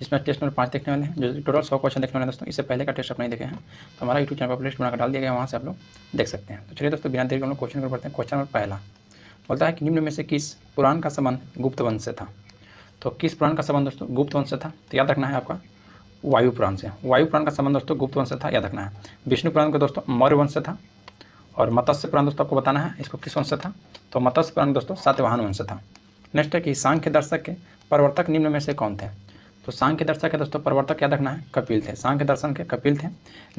इसमें test number 5 देखने वाले हैं, जो टोटल 100 क्वेश्चन देखने वाले हैं दोस्तों। इससे पहले का टेस्ट आप नहीं देखे हैं तो हमारा यूट्यूब चैनल पर प्लेलिस्ट बनाकर डाल दिया गया, वहाँ से आप लोग देख सकते हैं। तो चलिए दोस्तों, बिना देरी के हम लोग क्वेश्चन कर पढ़ते हैं। क्वेश्चन नंबर पहला बोलता है कि निम्न में से किस पुराण का संबंध गुप्त वंश से था। तो किस पुराण का संबंध दोस्तों गुप्त वंश से था, तो याद रखना है आपका वायु पुराण से। वायु पुराण का संबंध दोस्तों गुप्त वंश से था, याद रखना है। विष्णु पुराण का दोस्तों मौर्य वंश से था। और मत्स्य पुराण दोस्तों आपको बताना है इसको किस वंश से था, तो मत्स्य पुराण दोस्तों सातवाहन वंश से था। नेक्स्ट है कि सांख्य दर्शक के प्रवर्तक निम्न में से कौन थे। तो सांख्य दर्शक के दोस्तों प्रवर्तक याद रखना है कपिल थे। सांख्य दर्शन के कपिल थे।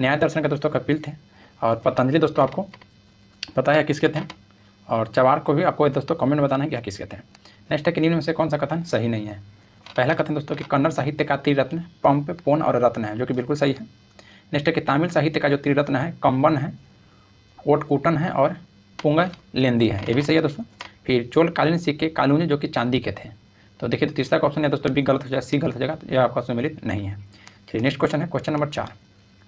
न्याय दर्शन के दोस्तों कपिल थे। और पतंजलि दोस्तों आपको पता है किसके थे। और चवार को भी आपको दोस्तों कमेंट बताना है कि किसके थे। नेक्स्ट है कि निम्न में से कौन सा कथन सही नहीं है। पहला कथन दोस्तों कि कन्नड़ साहित्य का त्रिरत्न पंप, पोन और रत्न है, जो कि बिल्कुल सही है। नेक्स्ट है कि तमिल साहित्य का जो त्रिरत्न है कंबन है, ओटकूटन है और पुंगलेंदी है, ये भी सही है दोस्तों। फिर चोलकालीन सिक्के कालूनी जो कि चांदी के थे। तो देखिए, तो तीसरा ऑप्शन है दोस्तों बी गलत हो जाएगा, सी गलत हो जाएगा, तो यह आपका सम्मिलित नहीं है। चलिए नेक्स्ट क्वेश्चन है क्वेश्चन नंबर 4।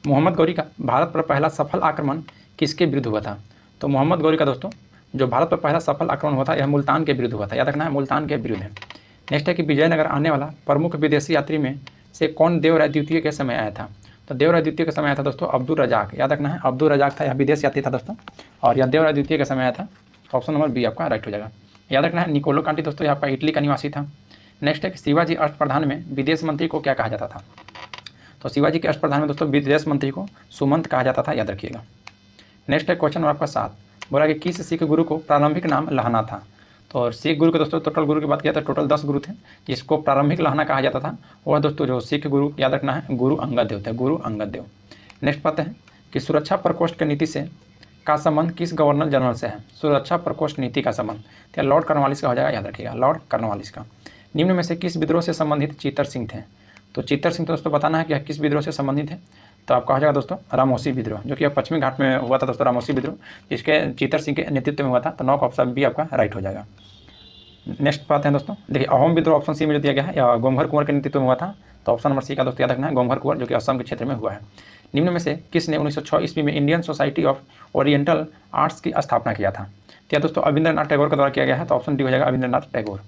मोहम्मद गौरी का भारत पर पहला सफल आक्रमण किसके विरुद्ध हुआ था। तो मोहम्मद गौरी का दोस्तों जो भारत पर पहला सफल आक्रमण हुआ था यह मुल्तान के विरुद्ध हुआ था, याद रखना है मुल्तान के विरुद्ध है। नेक्स्ट है कि विजयनगर आने वाला प्रमुख विदेशी यात्री में से कौन देवराय द्वितीय के समय आया था। तो देवराय द्वितीय के समय आया था दोस्तों अब्दुल रजाक, याद रखना है अब्दुल रजाक था, यह विदेश यात्री था दोस्तों। और यह देवराय द्वितीय के समय आया था, ऑप्शन नंबर बी आपका राइट हो जाएगा। याद रखना है निकोलो कांटी दोस्तों यह आपका इटली का निवासी था। नेक्स्ट है कि शिवाजी अष्टप्रधान में विदेश मंत्री को क्या कहा जाता था। तो शिवाजी के अष्टप्रधान में दोस्तों विदेश मंत्री को सुमंत कहा जाता था, याद रखिएगा। नेक्स्ट है क्वेश्चन नंबर आपका 7, बोला कि किस सिख गुरु को प्रारंभिक नाम लहना था। तो सिख गुरु के दोस्तों टोटल गुरु की बात किया तो टोटल 10 गुरु थे, जिसको प्रारंभिक लहना कहा जाता था वह दोस्तों जो सिख गुरु याद रखना है गुरु अंगद देव थे, गुरु अंगद देव। नेक्स्ट पाते हैं कि सुरक्षा प्रकोष्ठ की नीति से का संबंध किस गवर्नर जनरल से है। सुरक्षा प्रकोष्ठ नीति का संबंध क्या लॉर्ड कॉर्नवालिस का हो जाएगा, याद रखिएगा लॉर्ड कॉर्नवालिस का। निम्न में से किस विद्रोह से संबंधित चित्तर सिंह थे। तो चित्तर सिंह तो दोस्तों बताना है कि किस विद्रोह से संबंधित है, तो आपका हो जाएगा दोस्तों रामोसी विद्रोह, जो कि पश्चिमी घाट में हुआ था दोस्तों रामोसी विद्रोह, जिसके चित्तर सिंह के नेतृत्व में हुआ था। तो 9 का ऑप्शन बी आपका राइट हो जाएगा। नेक्स्ट पाते हैं दोस्तों, देखिए अहोम विद्रोह ऑप्शन सी में जो दिया गया है या गोमघर कुंवर के नेतृत्व में हुआ था, तो ऑप्शन नंबर सी का दोस्तों याद रखना है गोमघर कुंवर, जो कि असम के क्षेत्र में हुआ है। निम्न में से किसने 1906 ईस्वी में Indian society of oriental arts की स्थापना किया था। क्या दोस्तों रविंद्रनाथ टैगोर के द्वारा किया गया है, तो ऑप्शन डी हो जाएगा रविंद्रनाथ टैगोर।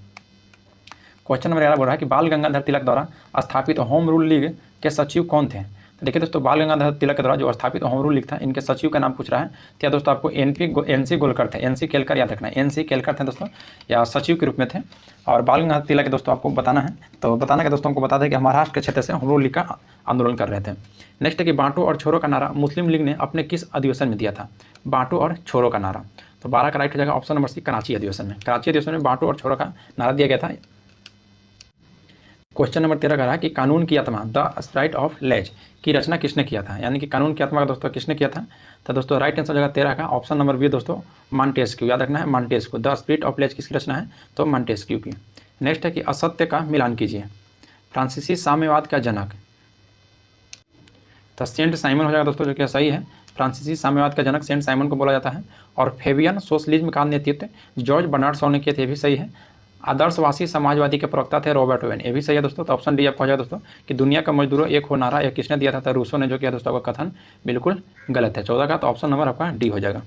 क्वेश्चन नंबर 11 बोल रहा है कि बाल गंगाधर तिलक द्वारा स्थापित होम रूल लीग के सचिव कौन थे। देखिए दोस्तों बाल गंगाधर तिलक के द्वारा जो स्थापित होम रूल लीग था इनके सचिव का नाम पूछ रहा है। क्या दोस्तों आपको एनसी गोलकर थे, एनसी केलकर याद रखना है, एनसी केलकर थे दोस्तों या सचिव के रूप में थे। और बाल गंगाधर तिलक के दोस्तों आपको बताना है, तो बताना के दोस्तों को बता दें कि महाराष्ट्र के क्षेत्र से होम रूल लीग का आंदोलन कर रहे थे। नेक्स्ट है कि बांटो और छोरो का नारा मुस्लिम लीग ने अपने किस अधिवेशन में दिया था। बांटो और छोरो का नारा, तो 12 का राइट हो जाएगा ऑप्शन नंबर सी कराची अधिवेशन में। कराची अधिवेशन में बांटो और छोरो का नारा दिया गया था। क्वेश्चन नंबर 13 कह रहा है कि कानून की आत्मा द राइट ऑफ लेज की रचना किसने किया था, यानी कि कानून की आत्मा का दोस्तों किसने किया था। तो दोस्तों राइट आंसर हो जाएगा 13 का ऑप्शन नंबर बी दोस्तों मॉन्टेस्क्यू, याद रखना है मॉन्टेस्क्यू। द स्पिरिट ऑफ लेज किसकी रचना है, तो मॉन्टेस्क्यू की। नेक्स्ट है कि असत्य का मिलान कीजिए। फ्रांसीसी साम्यवाद का जनक, तो सेंट साइमन हो जाएगा दोस्तों, जो कि सही है। फ्रांसीसी साम्यवाद का जनक सेंट साइमन को बोला जाता है। और फेबियन सोशलिज्म का नेतृत्व जॉर्ज बर्नार्ड शॉ ने किए थे, भी सही है। आदर्शवासी समाजवादी के प्रवक्ता थे रॉबर्ट ओवेन, ये भी सही है दोस्तों। तो ऑप्शन डी आपको हो जाएगा दोस्तों कि दुनिया का मजदूरों एक हो नारा यह किसने दिया था, तो रूसो ने, जो किया दोस्तों आपका कथन बिल्कुल गलत है 14 का, तो ऑप्शन नंबर आपका डी हो जाएगा।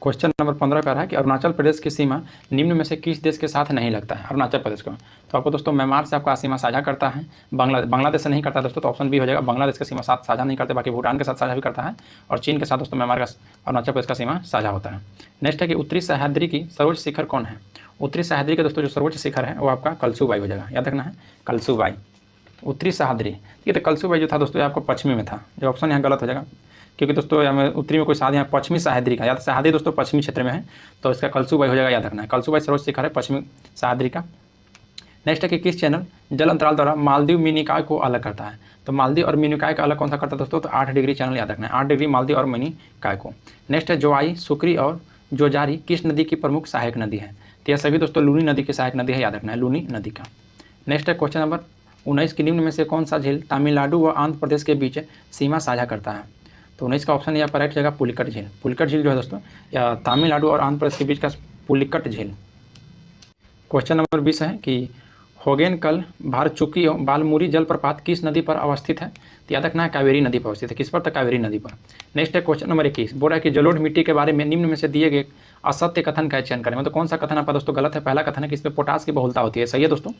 क्वेश्चन नंबर 15 कह रहा है कि अरुणाचल प्रदेश की सीमा निम्न में से किस देश के साथ नहीं लगता है। अरुणाचल प्रदेश को तो आपको दोस्तों म्यांमार से आपका सीमा साझा करता है, बांग्लादेश से नहीं करता दोस्तों, तो ऑप्शन बी हो जाएगा बांग्लादेश का सीमा साथ साझा नहीं करते, बाकी भूटान के साथ साझा भी करता है। और चीन के साथ दोस्तों म्यांमार का अरुणाचल प्रदेश का सीमा साझा होता है। नेक्स्ट है कि उत्तरी सह्याद्री की सर्वोच्च शिखर कौन है। उत्तरी सह्याद्री के दोस्तों जो सर्वोच्च शिखर है वो आपका कलसूबाई हो जाएगा, याद रखना है कलसूबाई। उत्तरी सह्याद्री ये तो कलसूबाई जो था दोस्तों आपको पश्चिमी में था, जो ऑप्शन यहाँ गलत हो जाएगा, क्योंकि दोस्तों यहाँ उत्तरी में कोई साथ यहाँ पश्चिमी सह्याद्री का, याद सह्याद्री दोस्तों पश्चिमी क्षेत्र में है, तो इसका कलसूबाई हो जाएगा, याद रखना है कलसूबाई सर्वोच्च शिखर है पश्चिमी सह्याद्री का। नेक्स्ट है कि किस चैनल जल अंतराल द्वारा मालदीव मिनिकॉय को अलग करता है। तो मालदीव और मिनिकॉय का अलग कौन सा करता है दोस्तों, तो 8 डिग्री चैनल, याद रखना है 8 डिग्री मालदीव और मिनिकॉय को। नेक्स्ट है जोआई, सुक्री और जोजारी किस नदी की प्रमुख सहायक नदी है। तो यह सभी दोस्तों लूनी नदी की सहायक नदी है, याद रखना है लूनी नदी का। नेक्स्ट है क्वेश्चन नंबर 19 की निम्न में से कौन सा झील तमिलनाडु व आंध्र प्रदेश के बीच सीमा साझा करता है। तो 19 का ऑप्शन यहाँ पर राइट हो जाएगा पुलिकट झील। पुलिकट झील जो है दोस्तों या तमिलनाडु और आंध्र प्रदेश के बीच का पुलिकट झील। क्वेश्चन नंबर 20 है कि होगेनकल भारचुकी बालमुरी जलप्रपात किस नदी पर अवस्थित है। तो याद रखना है कावेरी नदी पर अवस्थित है, किस पर, तो कावेरी नदी पर। नेक्स्ट है क्वेश्चन नंबर 21, बोल रहा है कि जलोढ़ मिट्टी के बारे में निम्न में से दिए गए असत्य कथन का चयन करें, मतलब कौन सा कथन आपका दोस्तों गलत है। पहला कथन है कि इसमें पोटास की बहुलता होती है, सही है दोस्तों।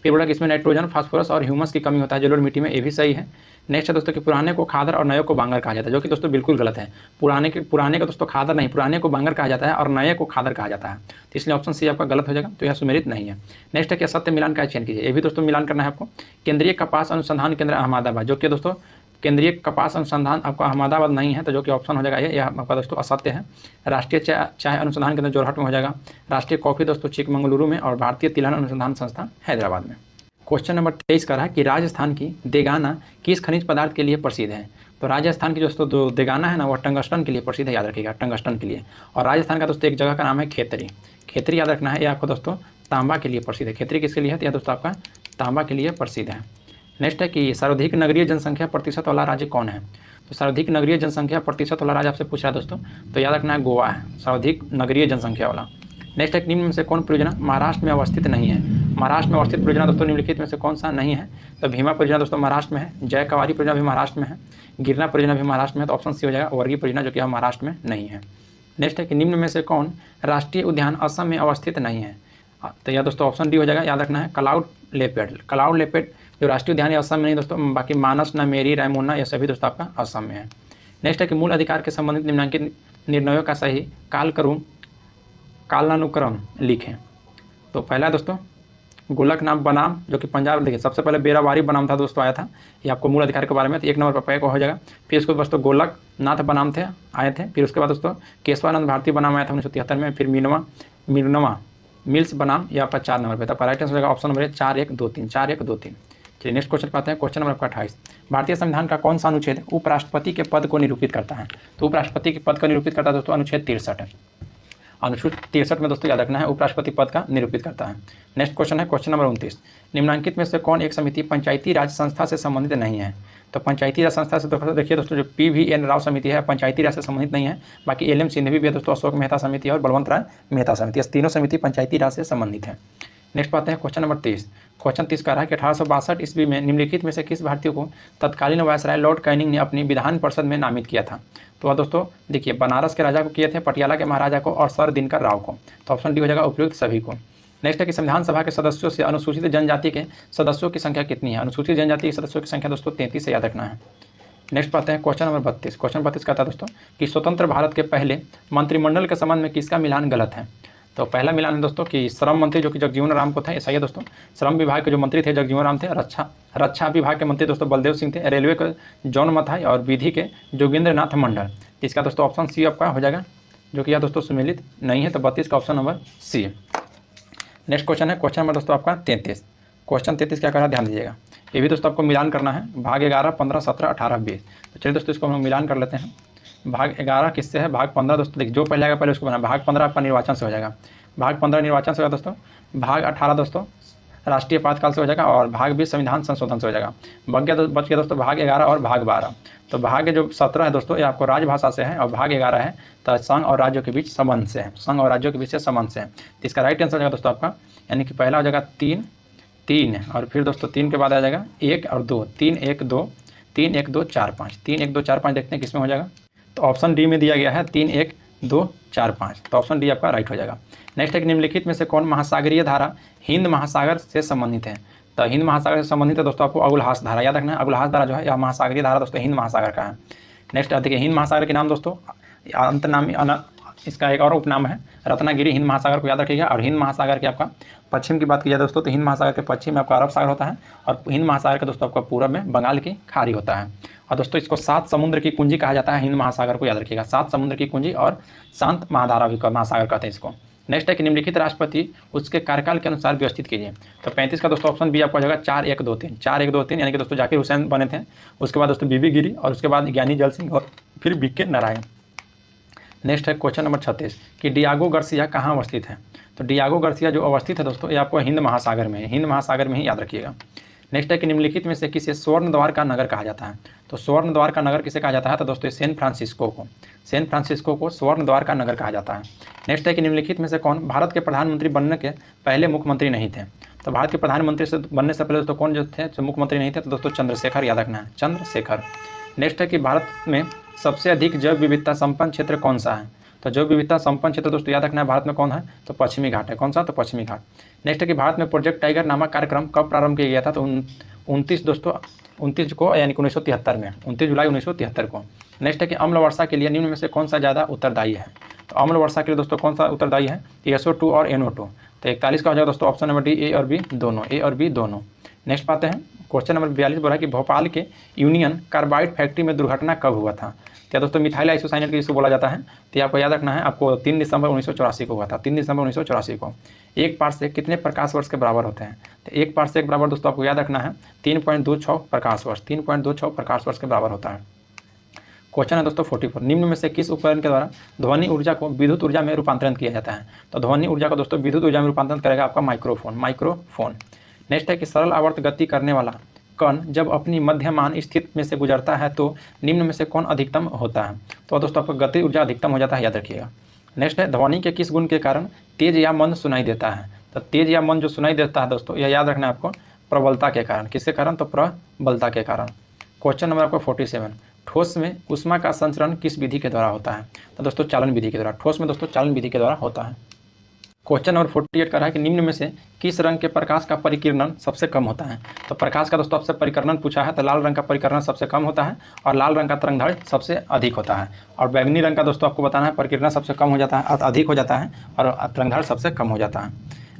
फिर बोला कि इसमें नाइट्रोजन, फास्फोरस और ह्यूमस की कमी होता है जलोढ़ मिट्टी में, ये भी सही है। नेक्स्ट है दोस्तों कि पुराने को खादर और नए को बांगर कहा जाता है, जो कि दोस्तों बिल्कुल गलत है। पुराने को दोस्तों खादर नहीं, पुराने को बांगर कहा जाता है और नए को खादर कहा जाता है, तो इसलिए ऑप्शन सी आपका गलत हो जाएगा, तो यह सुमेलित नहीं है। नेक्स्ट है कि असत्य मिलान का चयन कीजिए, ये भी दोस्तों मिलान करना है आपको। केंद्रीय कपास अनुसंधान केंद्र अहमदाबाद, जो कि दोस्तों केंद्रीय कपास अनुसंधान आपका अहमदाबाद नहीं है, तो जो कि ऑप्शन हो जाएगा यह आपका दोस्तों असत्य है। राष्ट्रीय चाय अनुसंधान केंद्र जोरहाट में हो जाएगा। राष्ट्रीय कॉफी दोस्तों चिकमंगलुरु में, और भारतीय तिलहन अनुसंधान संस्थान हैदराबाद में। क्वेश्चन नंबर 23 का रहा कि राजस्थान की देगाना किस खनिज पदार्थ के लिए प्रसिद्ध है। तो राजस्थान की दोस्तों जो देगाना है ना, वह टंगस्टन के लिए प्रसिद्ध है, याद रखिएगा, टंगस्टन के लिए। और राजस्थान का दोस्तों एक जगह का नाम है खेतरी, खेतरी याद रखना है। यह आपको दोस्तों तांबा के लिए प्रसिद्ध है। खेतरी किसके लिए है, तो यह दोस्तों आपका तांबा के लिए प्रसिद्ध है। नेक्स्ट है कि सर्वाधिक नगरीय जनसंख्या प्रतिशत वाला राज्य कौन है। तो सर्वाधिक नगरीय जनसंख्या प्रतिशत वाला राज्य आपसे पूछ रहा है दोस्तों, तो याद रखना है गोवा है सर्वाधिक नगरीय जनसंख्या वाला। नेक्स्ट है निम्न में से कौन परियोजना महाराष्ट्र में अवस्थित नहीं है। महाराष्ट्र में अवस्थित परियोजना दोस्तों निम्नलिखित में से कौन सा नहीं है। तो भीमा परियोजना दोस्तों महाराष्ट्र में है, जय कवारी परियोजना भी महाराष्ट्र में है, गिरना परियोजना भी महाराष्ट्र में है, तो ऑप्शन सी हो जाएगा वर्गीय परियोजना, जो कि महाराष्ट्र में नहीं है। नेक्स्ट है कि निम्न में से कौन राष्ट्रीय उद्यान असम में अवस्थित नहीं है। तो यह दोस्तों ऑप्शन डी हो जाएगा, याद रखना है क्लाउड लेपर्ड। क्लाउड लेपर्ड जो राष्ट्रीय उद्यान है असम में नहीं दोस्तों, बाकी मानस, नामेरी, रायमोना, यह सभी दोस्तों आपका असम में है। नेक्स्ट है कि मूल अधिकार के संबंधित निम्नलिखित निर्णयों का सही कालानुक्रम लिखें। तो पहला दोस्तों गोलक नाम बनाम, जो कि पंजाब, देखिए सबसे पहले बेरावारी बनाम था दोस्तों आया था, ये आपको मूल अधिकार के बारे में, तो 1 नंबर पर पैक हो जाएगा। फिर उसके बाद दोस्तों गोलक नाथ बनाम आए थे। फिर उसके बाद दोस्तों केशवानंद भारती बनाम आया था 1973 में। फिर मिनवा मिल्स बनाम, यह आपका 4 नंबर पर था। राइट आंसर हो जाएगा ऑप्शन नंबर 4 1 2 3 4 1 2 3। चलिए नेक्स्ट क्वेश्चन पाते हैं। क्वेश्चन नंबर आपका 28, भारतीय संविधान का कौन सा अनुच्छेद उपराष्ट्रपति के पद को निरूपित करता है। तो उपराष्ट्रपति के पद को निरूपित करता है दोस्तों अनुच्छेद 63 है। अनुच्छेद 63 में दोस्तों याद रखना है उपराष्ट्रपति पद का निरूपित करता है। नेक्स्ट क्वेश्चन है क्वेश्चन नंबर 29, निम्नलिखित में से कौन एक समिति पंचायती राज संस्था से संबंधित नहीं है। तो पंचायती राज संस्था से तो देखिए दोस्तों जो PVN राव समिति है पंचायती राज से संबंधित नहीं है। बाकी LM सिंघवी भी है दोस्तों, अशोक मेहता समिति और बलवंत राय मेहता समिति, ये तीनों समिति पंचायती राज से संबंधित है। नेक्स्ट पाते हैं क्वेश्चन नंबर 30। क्वेश्चन 30 का रहा है कि 1862 ईस्वी में निम्नलिखित में से किस भारतीय को तत्कालीन वायसराय लॉर्ड कैनिंग ने अपनी विधान परिषद में नामित किया था। तो वह दोस्तों देखिए बनारस के राजा को किए थे, पटियाला के महाराजा को और सर दिनकर राव को, तो ऑप्शन डी हो जाएगा उपयुक्त सभी को। नेक्स्ट है कि संविधान सभा के सदस्यों से अनुसूचित जनजाति के सदस्यों की संख्या कितनी है। अनुसूचित जनजाति के सदस्यों की संख्या दोस्तों 33 से याद रखना है। नेक्स्ट पाते हैं क्वेश्चन नंबर 32। क्वेश्चन 32 कहता है दोस्तों कि स्वतंत्र भारत के पहले मंत्रिमंडल के संबंध में किसका मिलान गलत है। तो पहला मिलान है दोस्तों कि श्रम मंत्री जो कि जगजीवन राम को था, ऐसा ही है दोस्तों। श्रम विभाग के जो मंत्री थे जगजीवन राम थे। रक्षा विभाग के मंत्री दोस्तों बलदेव सिंह थे। रेलवे के जॉन मथाई और विधि के जोगिंद्र नाथ मंडल। इसका दोस्तों ऑप्शन सी आपका हो जाएगा, जो कि यह दोस्तों सुमेलित नहीं है, तो 32 का option number C. Next question है क्वेश्चन नंबर दोस्तों आपका 33। क्वेश्चन 33 क्या कर रहा है ध्यान दीजिएगा, ये भी दोस्तों आपको मिलान करना है। भाग 11, 15, 17, 18, 20। तो चलिए दोस्तों इसको हम मिलान कर लेते हैं। भाग 11 किससे है, भाग 15 दोस्तों देखिए जो पहले आएगा पहले उसको बना। भाग 15 आपका निर्वाचन से हो जाएगा, भाग 15 निर्वाचन से होगा दोस्तों। भाग 18 दोस्तों राष्ट्रीय आपातकाल से हो जाएगा, और भाग 20 संविधान संशोधन से हो जाएगा। बच गया दोस्तों भाग 11 और भाग 12। तो भाग जो 17 है दोस्तों ये आपको राजभाषा से है, और भाग 11 है तो संघ और राज्यों के बीच संबंध से है, संघ और राज्यों के बीच से संबंध से है। तो इसका राइट आंसर हो जाएगा दोस्तों आपका, यानी कि पहला हो जाएगा 3 और फिर दोस्तों 3 के बाद आ जाएगा 1 और 2, 3 1 2 3 1 2 4 5 3 1 2 4 5। देखते हैं किसमें हो जाएगा, तो ऑप्शन डी में दिया गया है 3 1 2 4 5, तो ऑप्शन डी आपका राइट हो जाएगा। नेक्स्ट है कि निम्नलिखित में से कौन महासागरीय धारा हिंद महासागर से संबंधित है। तो हिंद महासागर से संबंधित है दोस्तों आपको अगुलहास धारा, याद रखना है। अगुलहास धारा जो है यह महासागरीय धारा दोस्तों हिंद महासागर का है। नेक्स्ट देखिए हिंद महासागर के नाम दोस्तों अंतनामी इसका एक और उपनाम है रत्नागिरी हिंद महासागर को याद रखिएगा। और हिंद महासागर के आपका पश्चिम की बात की जाए दोस्तों तो हिंद महासागर के पश्चिम में आपका अरब सागर होता है, और हिंद महासागर का दोस्तों आपका पूरब में बंगाल की खाड़ी होता है। और दोस्तों इसको 7 समुद्र की कुंजी कहा जाता है, हिंद महासागर को याद रखिएगा। 7 समुद्र की कुंजी और शांत महाधारा भी महासागर कहते हैं इसको। नेक्स्ट है कि निम्नलिखित राष्ट्रपति उसके कार्यकाल के अनुसार व्यवस्थित कीजिए। तो 35 का दोस्तों ऑप्शन बी आपको हो जाएगा 4 1 2 3 4 1 2 3, यानी कि दोस्तों जाकिर हुसैन बने थे। उसके बाद दोस्तों बीबी गिरी, और उसके बाद ज्ञानी जल सिंह, और फिर बीके नारायण। नेक्स्ट है क्वेश्चन नंबर 36 कि डियागो गार्सिया कहाँ अवस्थित है। तो डियागो गार्सिया जो अवस्थित है दोस्तों ये आपको हिंद महासागर में है, हिंद महासागर में ही याद रखिएगा। नेक्स्ट है कि निम्नलिखित में से किसे स्वर्ण द्वार का नगर कहा जाता है। तो स्वर्ण द्वार का नगर किसे कहा जाता है, तो दोस्तों सैन फ्रांसिस्को को स्वर्ण द्वार का नगर कहा जाता है। नेक्स्ट है कि निम्नलिखित में से कौन भारत के प्रधानमंत्री बनने के पहले मुख्यमंत्री नहीं थे। तो भारत के प्रधानमंत्री से बनने से पहले दोस्तों कौन जो थे जो मुख्यमंत्री नहीं थे, तो दोस्तों चंद्रशेखर, याद रखना है चंद्रशेखर। नेक्स्ट है कि भारत में सबसे अधिक जैव विविधता संपन्न क्षेत्र कौन सा है। तो जैव विविधता संपन्न क्षेत्र दोस्तों याद रखना है भारत में कौन है, तो पश्चिमी घाट है। कौन सा, तो पश्चिमी घाट। नेक्स्ट है कि भारत में प्रोजेक्ट टाइगर नामक कार्यक्रम कब प्रारंभ किया गया था, तो 29 दोस्तों 29 को यानी कि 1973 में, 29 जुलाई 1973 को। नेक्स्ट है कि अम्ल वर्षा के लिए निम्न में से कौन सा ज़्यादा उत्तरदायी है, तो अम्ल वर्षा के लिए दोस्तों कौन सा उत्तरदायी है, SO2 और NO2। तो 41 का हो जाएगा दोस्तों ऑप्शन नंबर डी, ए और बी दोनों, ए और बी दोनों। नेक्स्ट पाते हैं क्वेश्चन नंबर 42 बोला कि भोपाल के यूनियन कार्बाइड फैक्ट्री में दुर्घटना कब हुआ था। क्या दोस्तों मिथाइल आइसोसाइनेट के जिसको बोला जाता है, तो आपको याद रखना है, आपको 3 दिसंबर 1984 को हुआ था, 3 दिसंबर 1984 को। एक पारसेक कितने प्रकाश वर्ष के बराबर होते हैं, तो एक पारसेक बराबर दोस्तों आपको याद रखना है 3.26 प्रकाश वर्ष, 3.26 प्रकाश वर्ष के बराबर होता है। क्वेश्चन है दोस्तों 44, निम्न में से किस उपकरण के द्वारा ध्वनि ऊर्जा को विद्युत ऊर्जा में रूपांतरण किया जाता है, तो ध्वनि ऊर्जा को दोस्तों विद्युत ऊर्जा में रूपांतरण करेगा आपका माइक्रोफोन। नेक्स्ट है कि सरल आवर्त गति करने वाला कण जब अपनी मध्यमान स्थिति में से गुजरता है तो निम्न में से कौन अधिकतम होता है, तो दोस्तों आपको गति ऊर्जा अधिकतम हो जाता है, याद रखिएगा। नेक्स्ट है ध्वनि के किस गुण के कारण तेज या मंद सुनाई देता है, तो तेज या मंद जो सुनाई देता है दोस्तों यह याद रखना है आपको प्रबलता के कारण। किसके कारण, तो प्रबलता के कारण। क्वेश्चन नंबर आपको 47, ठोस में ऊष्मा का संचरण किस विधि के द्वारा होता है, तो दोस्तों चालन विधि के द्वारा। ठोस में दोस्तों चालन विधि के द्वारा होता है। क्वेश्चन नंबर 48 का रहा है कि निम्न में से किस रंग के प्रकाश का परिकिरणन सबसे कम होता है, तो प्रकाश का दोस्तों आपसे परिकरणन पूछा है, तो लाल रंग का परिकरणन सबसे कम होता है और लाल रंग का तरंगदैर्घ्य सबसे अधिक होता है। और बैंगनी रंग का दोस्तों आपको बताना है परिकिरणन सबसे कम हो जाता है, अधिक हो जाता है, और तरंगदैर्घ्य सबसे कम हो जाता है।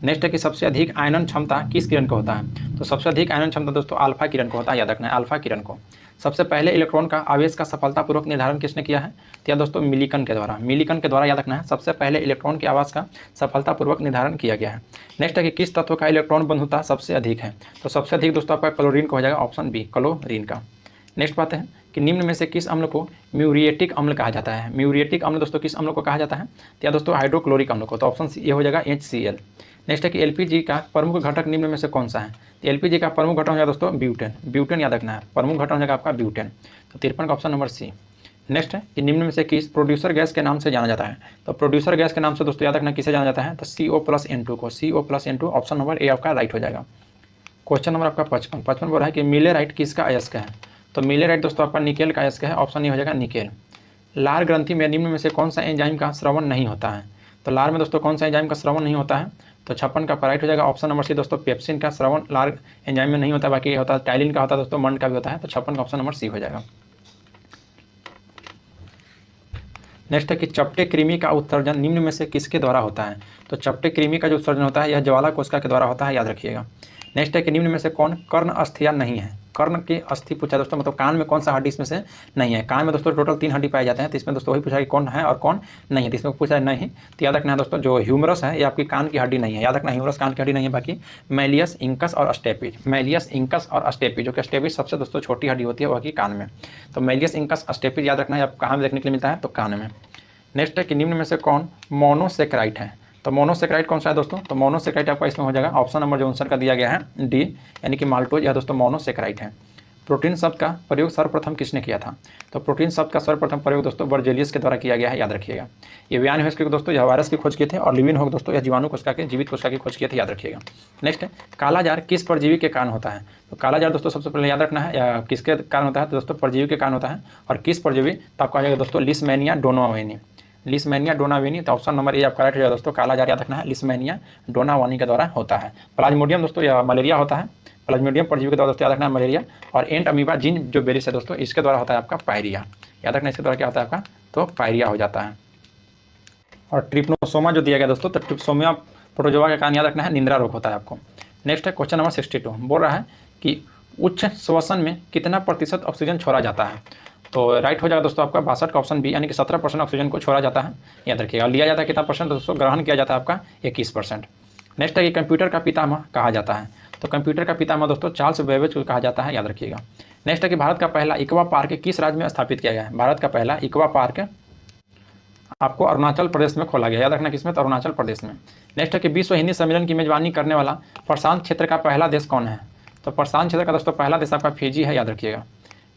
नेक्स्ट है कि सबसे अधिक आयनन क्षमता किस किरण को होता है, तो सबसे अधिक आयनन क्षमता दोस्तों अल्फा किरण को होता है, याद रखना है अल्फा किरण को। सबसे पहले इलेक्ट्रॉन का आवेश का सफलतापूर्वक निर्धारण किसने किया है, तो दोस्तों मिलिकन के द्वारा, याद रखना है सबसे पहले इलेक्ट्रॉन के आवास का सफलतापूर्वक निर्धारण किया गया है। नेक्स्ट है कि किस तत्व का इलेक्ट्रॉन बंधुता सबसे अधिक है, तो सबसे अधिक दोस्तों आपका क्लोरीन का हो जाएगा, ऑप्शन बी क्लोरीन का। नेक्स्ट बात है कि निम्न में से किस अम्ल को म्यूरिएटिक अम्ल कहा जाता है। म्यूरिएटिक अम्ल दोस्तों किस अम्ल को कहा जाता है, तो दोस्तों हाइड्रोक्लोरिक अम्ल को, तो ऑप्शन सी ये हो जाएगा HCl। नेक्स्ट है कि एलपीजी का प्रमुख घटक निम्न में से कौन सा है, तो एलपीजी का प्रमुख घटक हो जाएगा दोस्तों ब्यूटेन याद रखना है, प्रमुख घटक हो जाएगा आपका ब्यूटेन, तो 53 का ऑप्शन नंबर सी। नेक्स्ट है कि निम्न में से किस प्रोड्यूसर गैस के नाम से जाना जाता है, तो प्रोड्यूसर गैस के नाम से दोस्तों याद रखना किसे जाना जाता है, तो CO+N2 को, CO+N2 ऑप्शन नंबर ए आपका राइट हो जाएगा। क्वेश्चन नंबर आपका 55 बोल रहा है कि मिलेराइट किसका अयस्क है, तो मिलेराइट दोस्तों आपका निकेल का अयस्क है, ऑप्शन ए हो जाएगा निकेल। लार ग्रंथि में निम्न में से कौन सा एंजाइम का श्रवण नहीं होता है, तो लार में दोस्तों कौन सा एंजाइम का श्रवण नहीं होता है, तो 56 का राइट हो जाएगा ऑप्शन नंबर सी दोस्तों पेप्सिन का श्रवण लार एंजाइम में नहीं होता, बाकी होता है टाइलिन का होता है दोस्तों, मंड का भी होता है, तो 56 का ऑप्शन नंबर सी हो जाएगा। नेक्स्ट है कि चपटे कृमि का उत्सर्जन निम्न में से किसके द्वारा होता है, तो चपटे कृमि का जो उत्सर्जन होता है यह ज्वाला कोशिका के द्वारा होता है, याद रखिएगा। नेक्स्ट है कि निम्न में से कौन कर्ण अस्थियां नहीं है, कर्ण की अस्थि पूछा दोस्तों, मतलब कान में कौन सा हड्डी इसमें से नहीं है। कान में दोस्तों टोटल 3 हड्डी पाए जाते हैं, तो इसमें दोस्तों वही पूछा कि कौन है और कौन नहीं है, तो इसमें पूछा है नहीं, तो याद रखना है दोस्तों जो ह्यूमरस है ये आपकी कान की हड्डी नहीं है, याद रखना ह्यूमरस कान की हड्डी नहीं है, बाकी मैलियस इंकस और अस्टेपिज, जो कि अस्टेपिज सबसे दोस्तों छोटी हड्डी होती है वह की कान में, तो मैलियस इंकस अस्टेपिज याद रखना है, आप कहाँ में देखने के लिए मिलता है, तो कान में। नेक्स्ट है कि निम्न में से कौन मोनोसेक्राइट है, तो मोनोसेक्राइट कौन सा है दोस्तों, तो मोनोसेक्राइट आपका इसमें हो जाएगा ऑप्शन नंबर जो आंसर का दिया गया है डी, यानी कि माल्टोज, यह दोस्तों मोनोसेक्राइट है। प्रोटीन शब्द का प्रयोग सर्वप्रथम किसने किया था, तो प्रोटीन शब्द का सर्वप्रथम प्रयोग दोस्तों बर्जेलियस के द्वारा किया गया है, याद रखिएगा। ये व्यान होस्क दोस्तों यह वायरस की खोज किए थे, और लिविन होग दोस्तों यह जीवाणु कोशिका के जीवित कोशिका की खोज किए थे, याद रखिएगा। नेक्स्ट है कालाजार किस परजीवी के कारण होता है, तो कालाजार दोस्तों सबसे पहले याद रखना है या किसके कारण होता है, तो दोस्तों परजीवी के कारण होता है, और किस परजीवी, तो आपका आ जाएगा दोस्तों लिस्मेनिया डोनावेनी, तो ऑप्शन नंबर ए आपका राइट हो जाएगा दोस्तों, कालाजार याद रखना है लिस्मेनिया डोनावानी के द्वारा होता है। प्लाज्मोडियम दोस्तों या मलेरिया होता है, प्लाज्मोडियम परजीवी के द्वारा दोस्तों याद रखना है मलेरिया, और एंट अमीबा जिन जो बेरिस है दोस्तों इसके द्वारा होता है आपका पायरिया, याद रखना इसके द्वारा क्या होता है आपका, तो पायरिया हो जाता है। और ट्रिप्नोसोमा जो दिया गया दोस्तों, तो ट्रिप्सोमिया प्रोटोजोआ के कारण याद रखना है निंद्रा रोग होता है आपको। नेक्स्ट है क्वेश्चन नंबर 62 बोल रहा है कि उच्च श्वसन में कितना प्रतिशत ऑक्सीजन छोड़ा जाता है, तो राइट हो जाएगा दोस्तों आपका 62 का ऑप्शन बी, यानी कि 17% ऑक्सीजन को छोड़ा जाता है, याद रखिएगा। लिया जाता है कितना परसेंट दोस्तों, ग्रहण किया जाता है आपका 21%। नेक्स्ट है कि कंप्यूटर का पितामह कहा जाता है, तो कंप्यूटर का पितामह दोस्तों चार्ल्स बेबेज को कहा जाता है, याद रखिएगा। नेक्स्ट है कि भारत का पहला इक्वा पार्क किस राज्य में स्थापित किया गया है, भारत का पहला इक्वा पार्क आपको अरुणाचल प्रदेश में खोला गया, याद रखना किसमें, तो अरुणाचल प्रदेश में। नेक्स्ट है कि विश्व हिंदी सम्मेलन की मेजबानी करने वाला प्रशांत क्षेत्र का पहला देश कौन है, तो प्रशांत क्षेत्र का दोस्तों पहला देश आपका फिजी है, याद रखिएगा।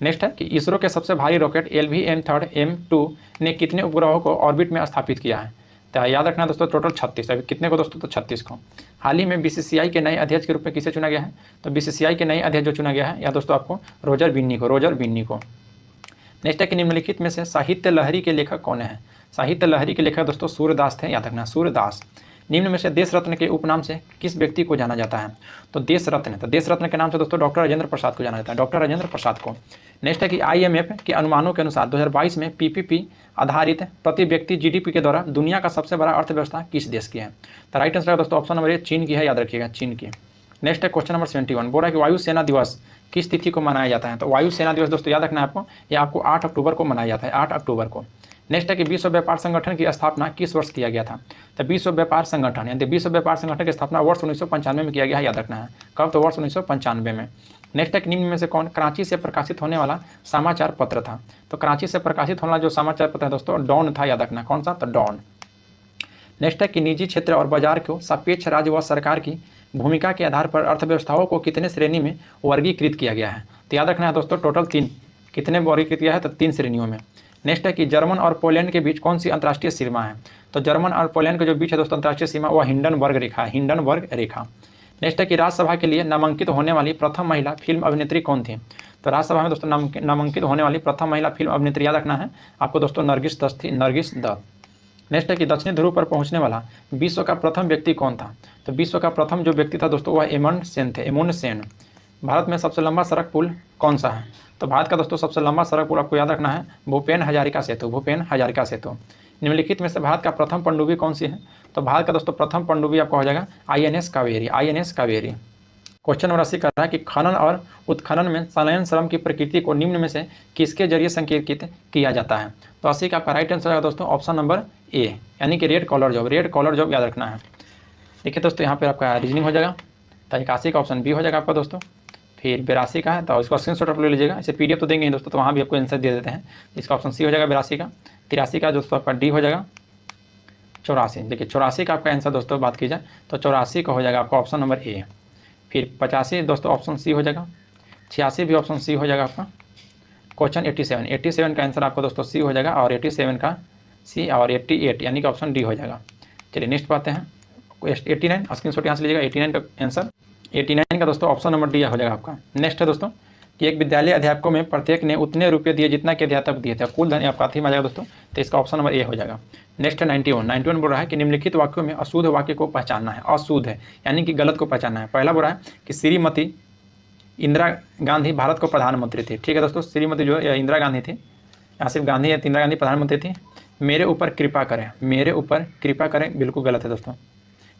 नेक्स्ट है कि इसरो के सबसे भारी रॉकेट LVM-3 ने कितने उपग्रहों को ऑर्बिट में स्थापित किया है, तो याद रखना दोस्तों टोटल 36, अभी कितने को दोस्तों, तो 36 को। हाल ही में BCCI के नए अध्यक्ष के रूप में किसे चुना गया है, तो BCCI के नए अध्यक्ष जो चुना गया है या दोस्तों आपको रोजर बिन्नी को। नेक्स्ट है कि निम्नलिखित में से साहित्य लहरी के लेखक कौन है, साहित्य लहरी के लेखक दोस्तों सूर्यदास थे, याद रखना सूर्यदास। निम्न में से देश रत्न के उपनाम से किस व्यक्ति को जाना जाता है? तो देश रत्न के नाम से दोस्तों डॉक्टर राजेंद्र प्रसाद को जाना जाता है, डॉक्टर राजेंद्र प्रसाद को। नेक्स्ट है कि IMF के अनुमानों के अनुसार 2022 में PPP आधारित प्रति व्यक्ति GDP के द्वारा दुनिया का सबसे बड़ा अर्थव्यवस्था किस देश की है? तो राइट आंसर है दोस्तों ऑप्शन नंबर ए, चीन की है, याद रखिएगा, चीन की। नेक्स्ट है क्वेश्चन नंबर 71, बोल रहा है कि वायुसेना दिवस किस तिथि को मनाया जाता है? तो वायुसेना दिवस दोस्तों याद रखना है आपको, ये आपको 8 अक्टूबर को मनाया जाता है, 8 अक्टूबर को। नेक्स्ट है कि विश्व व्यापार संगठन की स्थापना किस वर्ष किया गया था? तो विश्व व्यापार संगठन यानी विश्व व्यापार संगठन की स्थापना वर्ष 1995 में किया गया है, याद रखना है। कब? तो वर्ष 1995 में। नेक्स्ट है कि निम्न में से कौन कराची से प्रकाशित होने वाला समाचार पत्र था? तो कराची से प्रकाशित होने वाला जो समाचार पत्र है दोस्तों डॉन था, याद रखना। कौन सा? तो डॉन। नेक्स्ट है कि निजी क्षेत्र और बाजार को सापेक्ष राज्य व सरकार की भूमिका के आधार पर अर्थव्यवस्थाओं को कितने श्रेणी में वर्गीकृत किया गया है? तो याद रखना है दोस्तों टोटल 3। कितने वर्गीकृत किया है? तो 3 श्रेणियों में। नेक्स्ट है कि जर्मन और पोलैंड के बीच कौन सी अंतर्राष्ट्रीय सीमा है? तो जर्मन और पोलैंड के जो बीच है दोस्तों अंतर्राष्ट्रीय सीमा वह हिंडनबर्ग रेखा है, हिंडनबर्ग रेखा। नेक्स्ट है कि राज्यसभा के लिए नामांकित होने वाली प्रथम महिला फिल्म अभिनेत्री कौन थी? तो राज्यसभा में दोस्तों नामांकित होने वाली प्रथम महिला फिल्म अभिनेत्री याद रखना है आपको दोस्तों नरगिस दत्त थी, नरगिस दत्त। नेक्स्ट है कि दक्षिणी ध्रुव पर पहुंचने वाला विश्व का प्रथम व्यक्ति कौन था? तो विश्व का प्रथम जो व्यक्ति था दोस्तों वह एमंड सेन थे, एमुंड सेन। भारत में सबसे लंबा सड़क पुल कौन सा है? तो भारत का दोस्तों सबसे लंबा सड़क पुल आपको याद रखना है भूपेन हजारिका सेतु, भूपेन हजारिका सेतु। निम्नलिखित में से भारत का प्रथम पनडुब्बी कौन सी है? तो भारत का दोस्तों प्रथम पनडुब्बी आपको हो जाएगा INS Kaveri, INS Kaveri. Question number 80 कर रहा है कि खनन और उत्खनन में संलयन श्रम की प्रकृति को निम्न में से किसके जरिए संकेतित किया जाता है? तो 80 का आपका राइट आंसर है दोस्तों ऑप्शन नंबर ए, यानी कि red collar job, red collar job याद रखना है। देखिए दोस्तों यहाँ पर आपका रीजनिंग हो जाएगा, तो 81 का ऑप्शन बी हो जाएगा आपका दोस्तों। फिर 82 का है तो इसका स्क्रीनशॉट आप ले लीजिएगा, इसे PDF तो देंगे दोस्तों, तो वहाँ भी आपको आंसर दे देते हैं। इसका ऑप्शन सी हो जाएगा 82 का। 83 का दोस्तों आपका डी हो जाएगा। 84, देखिए 84 का आपका आंसर दोस्तों बात की जाए तो 84 का हो जाएगा आपका ऑप्शन नंबर ए। फिर 85 दोस्तों ऑप्शन सी हो जाएगा। 86 भी ऑप्शन सी हो जाएगा आपका। क्वेश्चन 87 का आंसर आपको दोस्तों सी हो जाएगा, और 87 का सी, और 88 यानी कि ऑप्शन डी हो जाएगा। चलिए नेक्स्ट पाते हैं 89, स्क्रीनशॉट यहाँ से लीजिएगा। 89 का आंसर 89 का दोस्तों ऑप्शन नंबर डी हो जाएगा आपका। नेक्स्ट है दोस्तों कि एक विद्यालय अध्यापकों में प्रत्येक ने उतने रुपये दिए जितना कि अध्यापक दिए थे, कुल धन आपका थी आ जाएगा दोस्तों, तो इसका ऑप्शन नंबर ए हो जाएगा। नेक्स्ट है 91 बोल रहा है कि निम्नलिखित वाक्यों में अशुद्ध वाक्य को पहचानना है, अशुद्ध है यानी कि गलत को पहचानना है। पहला बोल रहा है कि श्रीमती इंदिरा गांधी भारत को प्रधानमंत्री थी, ठीक है दोस्तों, श्रीमती जो इंदिरा गांधी थी, यहाँ सिर्फ गांधी है, इंदिरा गांधी प्रधानमंत्री थी। मेरे ऊपर कृपा करें, मेरे ऊपर कृपा करें बिल्कुल गलत है दोस्तों,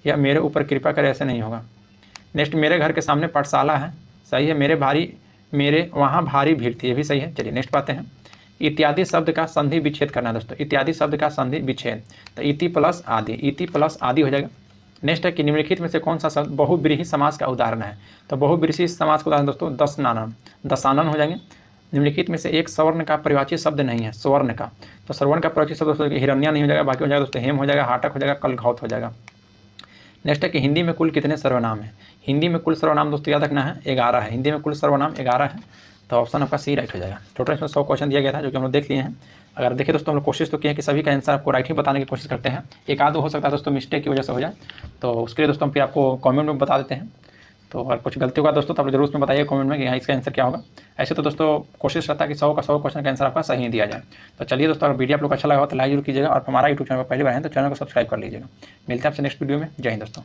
या मेरे ऊपर कृपा करें ऐसे नहीं होगा। नेक्स्ट मेरे घर के सामने पाठशाला है, सही है। मेरे वहाँ भारी भीड़ थी, ये भी सही है। चलिए नेक्स्ट पाते हैं। इत्यादि शब्द का संधि विच्छेद करना है दोस्तों, इत्यादि शब्द का संधि विच्छेद, तो इति प्लस आदि, इति प्लस आदि हो जाएगा। नेक्स्ट है कि निम्नलिखित में से कौन सा शब्द बहुब्रीहि समास का उदाहरण है? तो बहुब्रीहि समास का उदाहरण दोस्तों दशानन हो जाएंगे। निम्नलिखित में से एक स्वर्ण का परिवाची शब्द नहीं है, स्वर्ण का, तो श्रवण का परिवाची शब्द दोस्तों हिरण्या नहीं हो जाएगा, बाकी हो जाएगा दोस्तों हेम हो जाएगा, हाटक हो जाएगा, कलघौत हो जाएगा। नेक्स्ट है कि हिंदी में कुल कितने सर्वनाम हैं? हिंदी में कुल सर्वनाम दोस्तों याद रखना है 11 है, हिंदी में कुल सर्वनाम 11 है, तो ऑप्शन आपका सी राइट हो जाएगा। टोटल इसमें 100 क्वेश्चन दिया गया था जो कि हम लोग देख लिए हैं। अगर देखिए दोस्तों हम लोग कोशिश तो किए हैं कि सभी का आंसर आपको राइट ही बताने की कोशिश करते हैं, एक आध हो सकता है दोस्तों मिस्टेक की वजह से हो जाए, तो उसके लिए दोस्तों हम फिर आपको कमेंट में बता देते हैं। तो अगर कुछ गलती होगा दोस्तों तो आप जरूर उसमें बताइए कमेंट में कि यहाँ इसका आंसर क्या होगा। ऐसे तो दोस्तों कोशिश रहता है कि 100 का 100 क्वेश्चन का आंसर आपका सही दिया जाए। तो चलिए दोस्तों अगर वीडियो आप लोग अच्छा लगा हो तो लाइक जरूर कीजिएगा, और हमारा यूट्यूब चैनल पर पहली बार है तो चैनल को सब्सक्राइब कर लीजिएगा। मिलते हैं आपसे नेक्स्ट वीडियो में। जय हिंद दोस्तों।